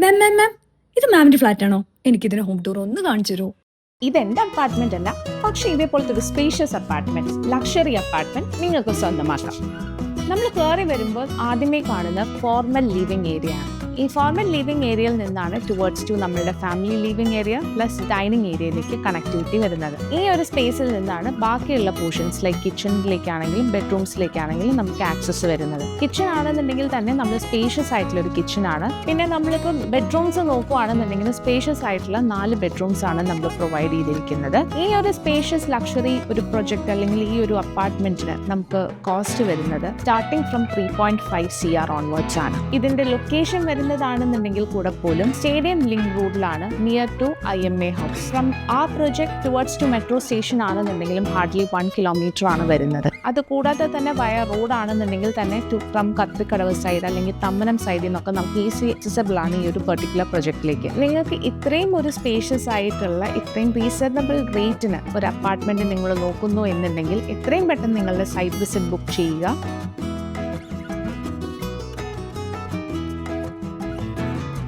മാം, ഇത് മാമിന്റെ ഫ്ലാറ്റ് ആണോ? എനിക്കിതിന് ഹോം ടൂർ ഒന്ന് കാണിച്ചു തരുമോ? ഇതെന്റെ അപ്പാർട്ട്മെന്റ് അല്ല, പക്ഷെ ഇതേപോലത്തെ ഒരു സ്പേഷ്യസ് അപ്പാർട്ട്മെന്റ്, ലക്ഷറി അപ്പാർട്ട്മെന്റ് നിങ്ങൾക്ക് സ്വന്തമാക്കാം. നമ്മൾ കയറി വരുമ്പോൾ ആദ്യമേ കാണുന്ന ഫോർമൽ ലിവിംഗ് ഏരിയ ആണ്. ഈ ഫോർമൽ ലിവിംഗ് ഏരിയയിൽ നിന്നാണ് ടുവേർഡ്സ് ടു നമ്മളുടെ family living area plus dining ഏരിയയിലേക്ക് കണക്ടിവിറ്റി വരുന്നത്. ഈ ഒരു സ്പേസിൽ നിന്നാണ് ബാക്കിയുള്ള പോർഷൻസ് ലൈക്ക് കിച്ചണിലേക്കാണെങ്കിലും ബെഡ്റൂംസിലേക്കാണെങ്കിലും നമുക്ക് ആക്സസ് വരുന്നത്. കിച്ചൺ ആണെന്നുണ്ടെങ്കിൽ തന്നെ നമ്മൾ സ്പേഷ്യസ് ആയിട്ടുള്ള ഒരു കിച്ചൺ ആണ്. പിന്നെ നമ്മളിപ്പോൾ ബെഡ്റൂംസ് നോക്കുകയാണെന്നുണ്ടെങ്കിൽ സ്പേഷ്യസ് ആയിട്ടുള്ള 4 ബെഡ്റൂംസ് ആണ് നമ്മൾ പ്രൊവൈഡ് ചെയ്തിരിക്കുന്നത്. ഈ ഒരു സ്പേഷ്യസ് ലക്ഷറി ഒരു പ്രൊജക്ട് അല്ലെങ്കിൽ ഈ ഒരു അപ്പാർട്ട്മെന്റിന് നമുക്ക് കോസ്റ്റ് വരുന്നത് സ്റ്റാർട്ടിംഗ് ഫ്രം 3.5 CR ഓൺവേർഡ്സ് ആണ്. ഇതിന്റെ ലൊക്കേഷൻ വരുന്നതാണെന്നുണ്ടെങ്കിൽ കൂടെ പോലും സ്റ്റേഡിയം ലിങ്ക് റോഡിലാണ്, near to IMA house. From ആ project towards to metro station ആണെന്നുണ്ടെങ്കിലും ഹാർഡ്ലി 1 കിലോമീറ്റർ ആണ് വരുന്നത്. അത് കൂടാതെ തന്നെ വയ റോഡ് ആണെന്നുണ്ടെങ്കിൽ തന്നെ ഫ്രം കത്രിക്കടവ് സൈഡ് അല്ലെങ്കിൽ തമ്മനം സൈഡിൽ നിന്നൊക്കെ നമുക്ക് ഈസി അക്സസിബിൾ ആണ് ഈ ഒരു പെർട്ടിക്കുലർ പ്രൊജക്റ്റിലേക്ക്. നിങ്ങൾക്ക് ഇത്രയും ഒരു സ്പേഷ്യസ് ആയിട്ടുള്ള ഇത്രയും റീസണബിൾ റേറ്റിന് ഒരു അപ്പാർട്ട്മെന്റ് നിങ്ങൾ നോക്കുന്നു എന്നുണ്ടെങ്കിൽ എത്രയും പെട്ടെന്ന് നിങ്ങളുടെ സൈറ്റ് വിസിറ്റ് ബുക്ക് ചെയ്യുക.